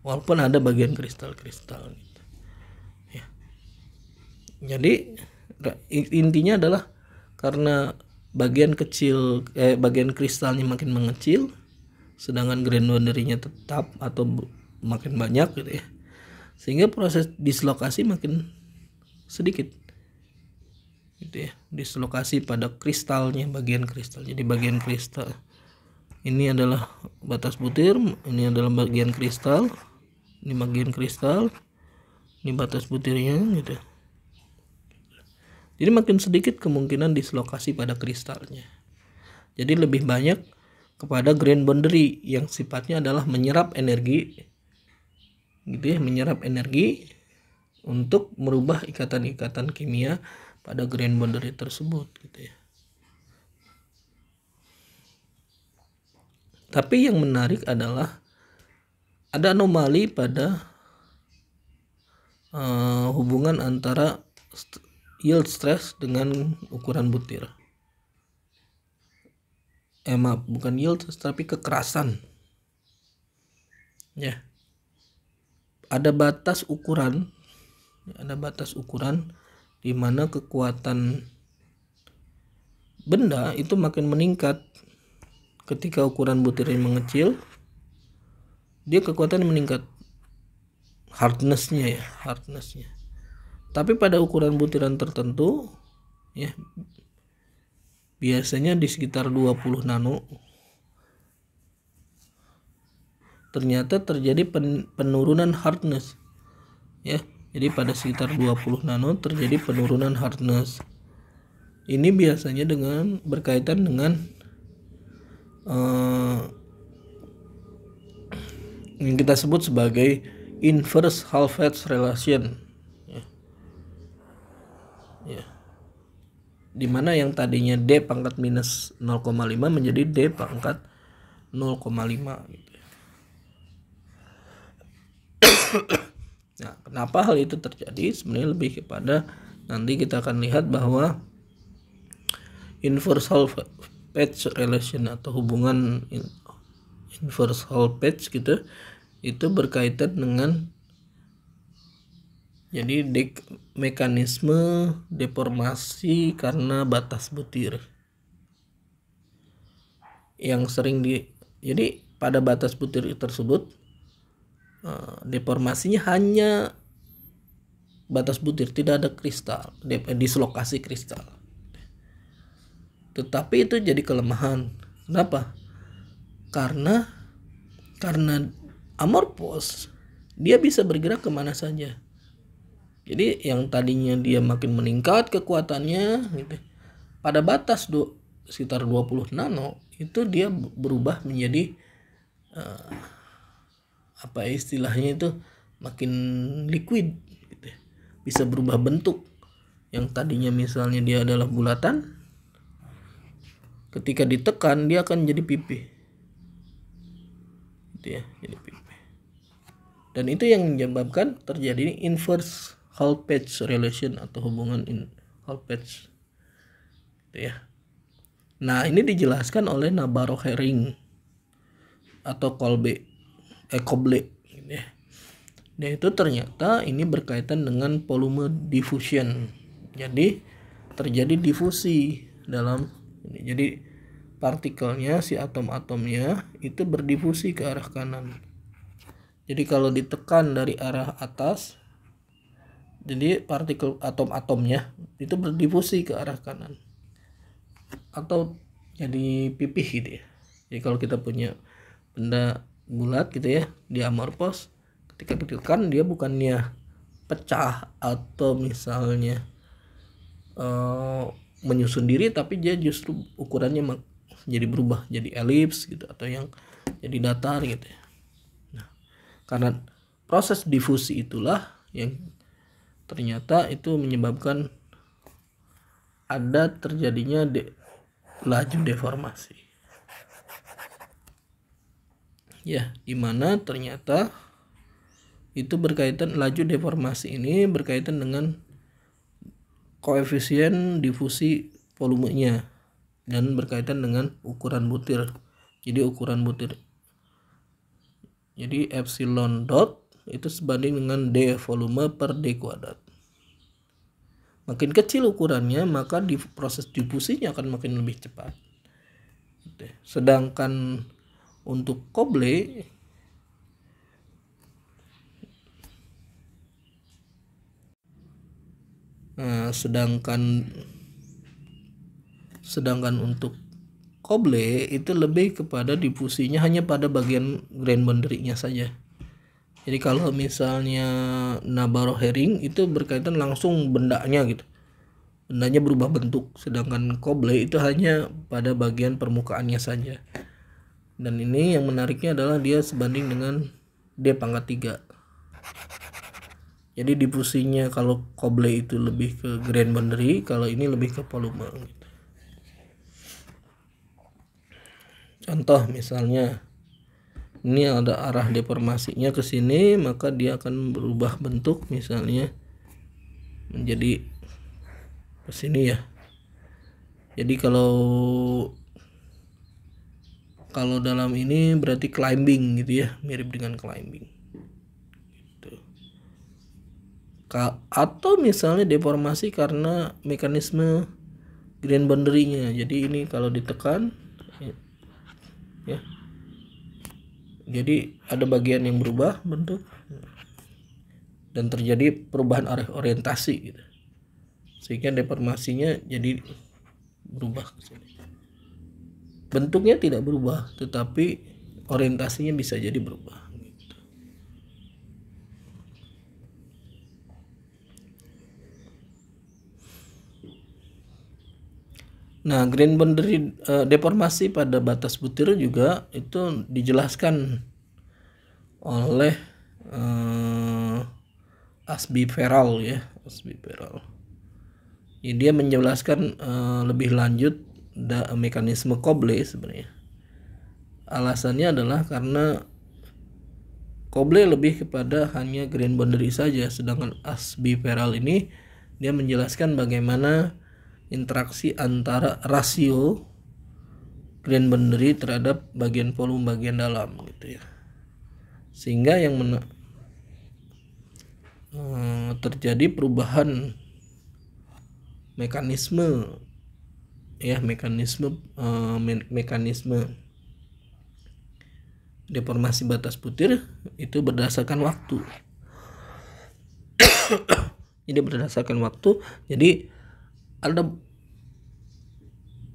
Walaupun ada bagian kristal-kristal gitu. Ya. Jadi intinya adalah karena bagian kristalnya makin mengecil, sedangkan grain boundary-nya tetap atau makin banyak gitu ya, sehingga proses dislokasi makin sedikit gitu ya, dislokasi pada kristalnya, bagian kristal. Jadi bagian kristal ini adalah batas butir, ini adalah bagian kristal, ini bagian kristal, ini batas butirnya gitu. Jadi makin sedikit kemungkinan dislokasi pada kristalnya. Jadi lebih banyak kepada grain boundary yang sifatnya adalah menyerap energi gitu ya, menyerap energi untuk merubah ikatan-ikatan kimia pada grain boundary tersebut gitu ya. Tapi yang menarik adalah ada anomali pada hubungan antara yield stress dengan ukuran butir. Maaf, bukan yield tapi kekerasan. Ya. Ada batas ukuran di mana kekuatan benda itu makin meningkat ketika ukuran butirnya mengecil. Dia kekuatannya meningkat, hardness-nya. Tapi pada ukuran butiran tertentu ya, biasanya di sekitar 20 nano ternyata terjadi penurunan hardness ya. Jadi pada sekitar 20 nano terjadi penurunan hardness. Ini biasanya berkaitan dengan yang kita sebut sebagai inverse half-edge relation ya. Dimana yang tadinya D pangkat minus 0,5 menjadi D pangkat 0,5 gitu. Nah, kenapa hal itu terjadi? Sebenarnya lebih kepada nanti kita akan lihat bahwa inverse half-edge relation atau hubungan inverse half-edge gitu, itu berkaitan dengan jadi mekanisme deformasi karena batas butir yang sering jadi pada batas butir tersebut deformasinya hanya batas butir, tidak ada kristal, dislokasi kristal. Tetapi itu jadi kelemahan. Kenapa? Karena amorphous, dia bisa bergerak kemana saja. Jadi yang tadinya dia makin meningkat kekuatannya gitu, pada batas sekitar 20 nano itu dia berubah menjadi apa istilahnya itu makin liquid gitu. Bisa berubah bentuk. Yang tadinya misalnya dia adalah bulatan, ketika ditekan dia akan jadi pipih, gitu ya, jadi pipih. Dan itu yang menyebabkan terjadi inverse Hall-Page relation atau hubungan Hall-Page, gitu ya. Nah, ini dijelaskan oleh Nabarro-Herring atau Kolbe, gitu ya. Dan itu ternyata ini berkaitan dengan volume diffusion. Jadi terjadi difusi dalam ini. Jadi partikelnya, si atom-atomnya itu berdifusi ke arah kanan. Jadi kalau ditekan dari arah atas, jadi partikel atom-atomnya itu berdifusi ke arah kanan atau jadi pipih gitu ya. Jadi kalau kita punya benda bulat gitu ya, diamorphos, ketika ditekan dia bukannya pecah atau misalnya menyusun diri, tapi dia justru ukurannya jadi berubah jadi elips gitu atau yang jadi datar gitu ya. Nah, karena proses difusi itulah yang ternyata itu menyebabkan ada terjadinya laju deformasi. Ya, dimana ternyata itu berkaitan, laju deformasi ini berkaitan dengan koefisien difusi volumenya dan berkaitan dengan ukuran butir. Jadi ukuran butir, jadi epsilon dot itu sebanding dengan d volume per d kuadrat. Makin kecil ukurannya maka proses difusinya akan makin lebih cepat. Sedangkan untuk Coble sedangkan untuk Coble itu lebih kepada difusinya hanya pada bagian grain boundary-nya saja. Jadi kalau misalnya Nabarro-Herring itu berkaitan langsung bendanya gitu, bendanya berubah bentuk, sedangkan Coble itu hanya pada bagian permukaannya saja. Dan ini yang menariknya adalah dia sebanding dengan D pangkat 3. Jadi difusinya kalau Coble itu lebih ke grain boundary, kalau ini lebih ke volume gitu. Contoh misalnya ini ada arah deformasinya ke sini, maka dia akan berubah bentuk misalnya menjadi ke sini ya. Jadi kalau dalam ini berarti climbing gitu ya, mirip dengan climbing. Atau misalnya deformasi karena mekanisme grain boundary-nya. Jadi ini kalau ditekan ya, jadi ada bagian yang berubah bentuk dan terjadi perubahan orientasi gitu, sehingga deformasinya jadi berubah ke sini. Bentuknya tidak berubah, tetapi orientasinya bisa jadi berubah. Nah, grain boundary deformasi pada batas butir juga itu dijelaskan oleh Asby-Farrell ya, Asby-Farrell. Ya, dia menjelaskan lebih lanjut mekanisme Coble sebenarnya. Alasannya adalah karena Coble lebih kepada hanya grain boundary saja, sedangkan Asby-Farrell ini dia menjelaskan bagaimana interaksi antara rasio grain boundary terhadap bagian volume bagian dalam gitu ya, sehingga yang terjadi perubahan mekanisme deformasi batas butir itu berdasarkan waktu. Jadi berdasarkan waktu, jadi ada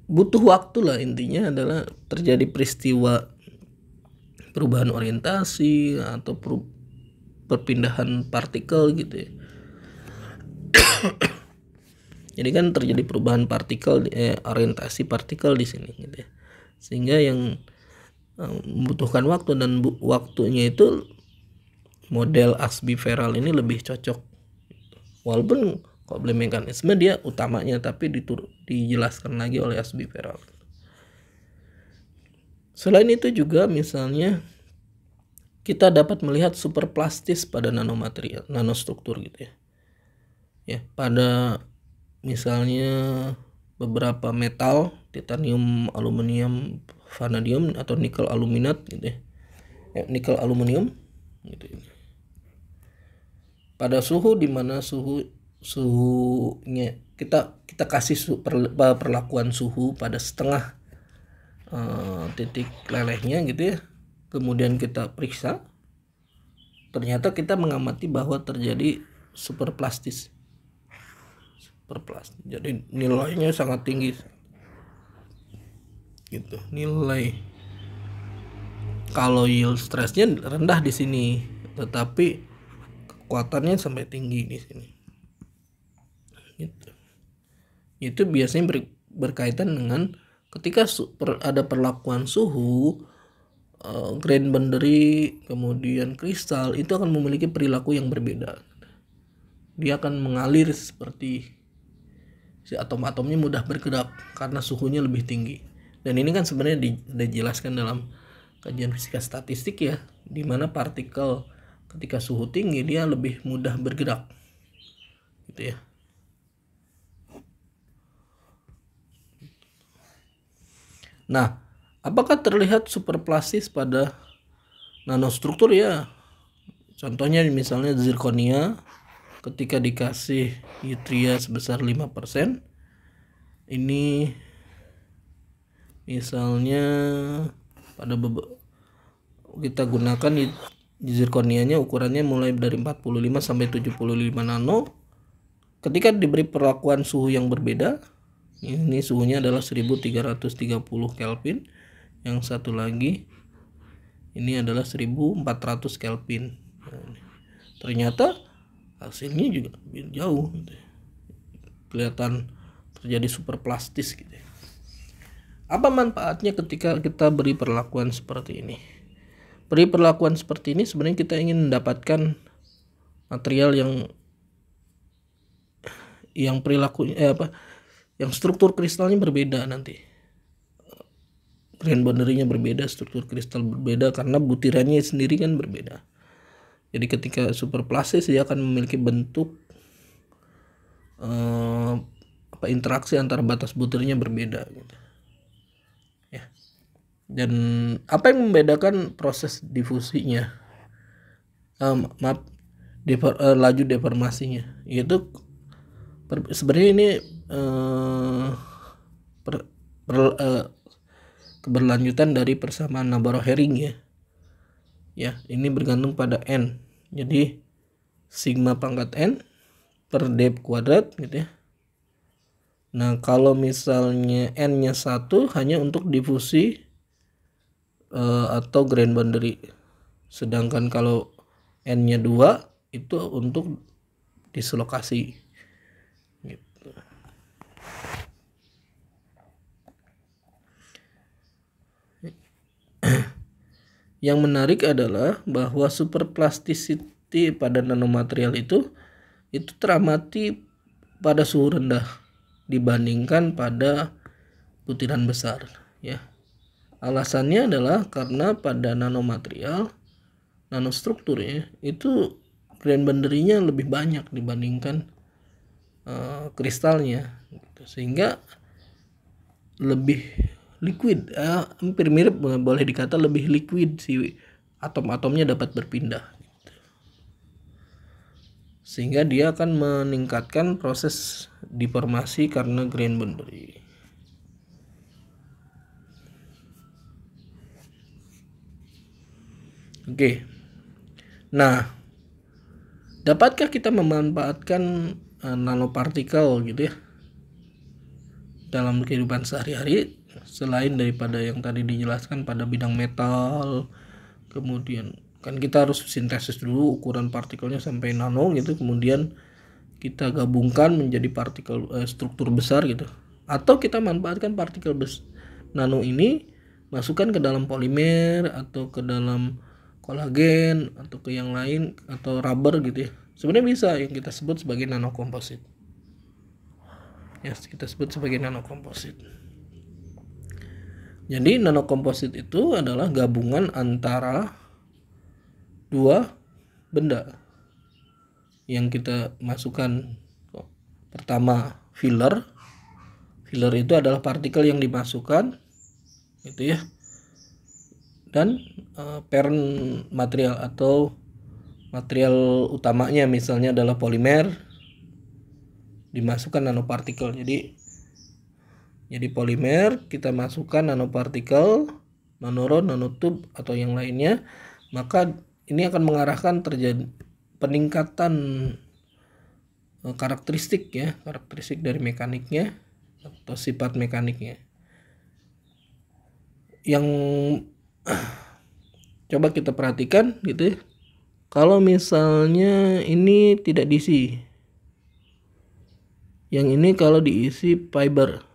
butuh waktu lah, intinya adalah terjadi peristiwa perubahan orientasi atau perpindahan partikel gitu ya. Jadi kan terjadi perubahan partikel, orientasi partikel di sini gitu ya. Sehingga yang membutuhkan waktu, dan waktunya itu model Asby-Farrell ini lebih cocok. Walaupun Coble mekanisme dia utamanya, tapi dijelaskan lagi oleh Asby-Farrell. Selain itu juga misalnya kita dapat melihat superplastis pada nanomaterial, nanostruktur gitu ya. Ya, pada misalnya beberapa metal, titanium, aluminium, vanadium atau nikel aluminat gitu ya. Nikel aluminium gitu ya. Pada suhu di mana suhunya kita kasih perlakuan suhu pada setengah titik lelehnya gitu ya, kemudian kita periksa, ternyata kita mengamati bahwa terjadi superplastis, jadi nilainya sangat tinggi gitu. Nilai kalau yield stressnya rendah di sini, tetapi kekuatannya sampai tinggi di sini gitu. Itu biasanya berkaitan dengan ketika ada perlakuan suhu, grain boundary, kemudian kristal itu akan memiliki perilaku yang berbeda. Dia akan mengalir seperti si atom-atomnya mudah bergerak karena suhunya lebih tinggi. Dan ini kan sebenarnya dijelaskan dalam kajian fisika statistik ya, di mana partikel ketika suhu tinggi dia lebih mudah bergerak gitu ya. Nah, apakah terlihat superplastis pada nanostruktur ya? Contohnya misalnya zirconia ketika dikasih yttria sebesar 5%. Ini misalnya pada kita gunakan zirconianya ukurannya mulai dari 45 sampai 75 nano. Ketika diberi perlakuan suhu yang berbeda, ini suhunya adalah 1330 Kelvin. Yang satu lagi ini adalah 1400 Kelvin. Ternyata hasilnya juga jauh gitu. Kelihatan terjadi superplastis gitu. Apa manfaatnya ketika kita beri perlakuan seperti ini? Beri perlakuan seperti ini sebenarnya kita ingin mendapatkan material yang perilakunya yang struktur kristalnya berbeda nanti. Grain boundary-nya berbeda, struktur kristal berbeda karena butirannya sendiri kan berbeda. Jadi ketika superplastis dia akan memiliki bentuk interaksi antara batas butirnya berbeda gitu. Ya. Dan apa yang membedakan proses difusinya? Laju deformasinya. Yaitu sebenarnya ini keberlanjutan dari persamaan Nabarro-Herring ya. Ya, ini bergantung pada n. Jadi sigma pangkat n per depth kuadrat gitu ya. Nah, kalau misalnya n-nya 1 hanya untuk difusi atau grain boundary. Sedangkan kalau n-nya 2 itu untuk dislokasi. Gitu. Yang menarik adalah bahwa superplasticity pada nanomaterial itu teramati pada suhu rendah dibandingkan pada butiran besar ya. Alasannya adalah karena pada nanomaterial, nanostrukturnya itu grain boundary-nya lebih banyak dibandingkan kristalnya gitu. Sehingga lebih liquid, hampir mirip, boleh dikata lebih liquid, si atom-atomnya dapat berpindah gitu. Sehingga dia akan meningkatkan proses deformasi karena grain boundary. Oke. Nah, dapatkah kita memanfaatkan nanopartikel gitu ya dalam kehidupan sehari-hari selain daripada yang tadi dijelaskan pada bidang metal? Kemudian kan kita harus sintesis dulu ukuran partikelnya sampai nano gitu, kemudian kita gabungkan menjadi partikel struktur besar gitu. Atau kita manfaatkan partikel nano ini masukkan ke dalam polimer atau ke dalam kolagen atau ke yang lain atau rubber gitu ya. Sebenarnya bisa yang kita sebut sebagai nanokomposit. Ya, kita sebut sebagai nanokomposit. Jadi nanokomposit itu adalah gabungan antara dua benda yang kita masukkan. Pertama, filler. Filler itu adalah partikel yang dimasukkan, gitu ya. Dan parent material atau material utamanya misalnya adalah polimer, dimasukkan nanopartikel. Jadi polimer kita masukkan nanopartikel, nanorod, nanotube atau yang lainnya, maka ini akan mengarahkan terjadi peningkatan karakteristik dari mekaniknya atau sifat mekaniknya. Yang coba kita perhatikan gitu ya. Kalau misalnya ini tidak diisi, yang ini kalau diisi fiber.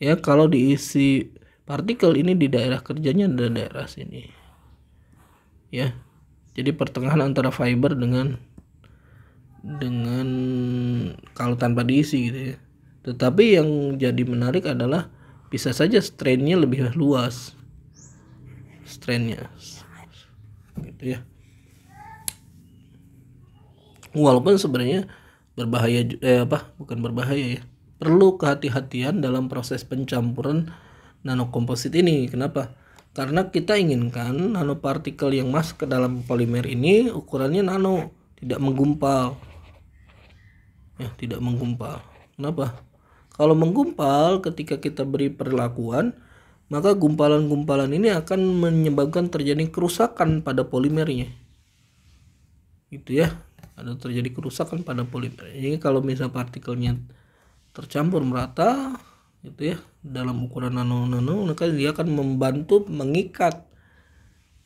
Ya, kalau diisi partikel ini di daerah kerjanya ada daerah sini. Ya. Jadi pertengahan antara fiber dengan kalau tanpa diisi gitu ya. Tetapi yang jadi menarik adalah bisa saja strainnya lebih luas. Strainnya. Gitu ya. Walaupun sebenarnya berbahaya bukan berbahaya ya. Perlu kehati-hatian dalam proses pencampuran nanokomposit ini. Kenapa? Karena kita inginkan nanopartikel yang masuk ke dalam polimer ini ukurannya nano, tidak menggumpal. Ya, tidak menggumpal. Kenapa? Kalau menggumpal ketika kita beri perlakuan, maka gumpalan-gumpalan ini akan menyebabkan terjadi kerusakan pada polimernya. Gitu ya. Ada terjadi kerusakan pada polimer. Jadi kalau misal partikelnya tercampur merata gitu ya dalam ukuran nano, maka dia akan membantu mengikat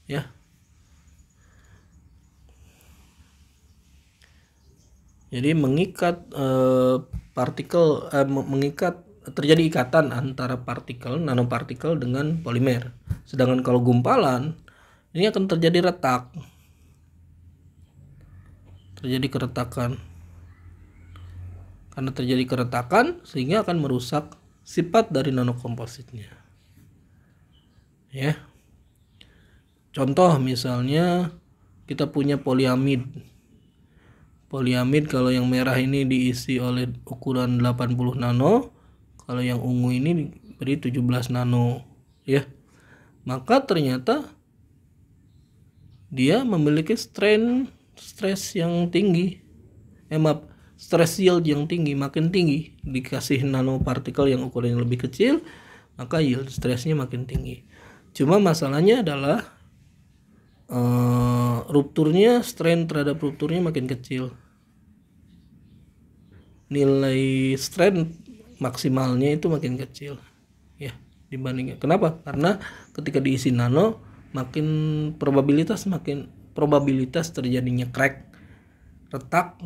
ya. Jadi mengikat partikel mengikat, terjadi ikatan antara partikel nanopartikel dengan polimer. Sedangkan kalau gumpalan ini akan terjadi retak. Terjadi keretakan. Karena terjadi keretakan sehingga akan merusak sifat dari nanokompositnya. Ya. Contoh misalnya kita punya poliamid. Poliamid kalau yang merah ini diisi oleh ukuran 80 nano, kalau yang ungu ini diberi 17 nano, ya. Maka ternyata dia memiliki stress yang tinggi. Stress yield yang tinggi, makin tinggi dikasih nanopartikel yang ukurannya lebih kecil, maka yield stressnya makin tinggi. Cuma masalahnya adalah strain terhadap rupturnya makin kecil. Nilai strain maksimalnya itu makin kecil, ya dibandingnya. Kenapa? Karena ketika diisi nano, makin probabilitas terjadinya crack, retak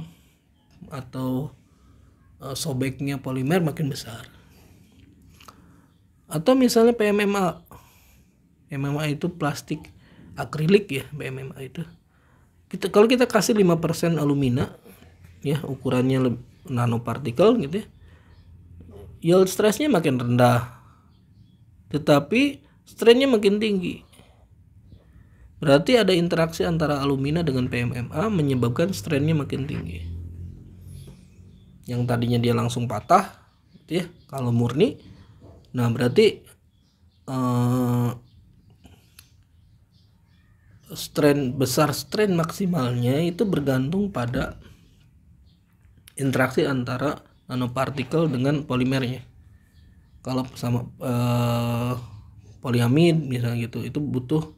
atau sobeknya polimer makin besar. Atau misalnya PMMA. PMMA itu plastik akrilik ya, PMMA itu. Kalau kita kasih 5% alumina ya, ukurannya nanopartikel gitu ya. Yield stressnya makin rendah. Tetapi strainnya makin tinggi. Berarti ada interaksi antara alumina dengan PMMA menyebabkan strainnya makin tinggi. Yang tadinya dia langsung patah gitu ya kalau murni. Nah berarti strain maksimalnya itu bergantung pada interaksi antara nanopartikel dengan polimernya. Kalau sama poliamid misalnya gitu, itu butuh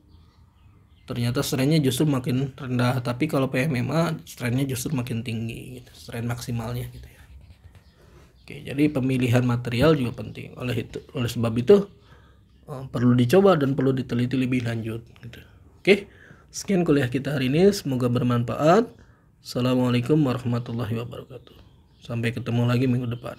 ternyata strainnya justru makin rendah. Tapi kalau PMMA strainnya justru makin tinggi gitu, strain maksimalnya gitu ya. Oke, jadi pemilihan material juga penting. Oleh sebab itu perlu dicoba dan perlu diteliti lebih lanjut gitu. Oke, sekian kuliah kita hari ini, semoga bermanfaat. Assalamualaikum warahmatullahi wabarakatuh. Sampai ketemu lagi minggu depan.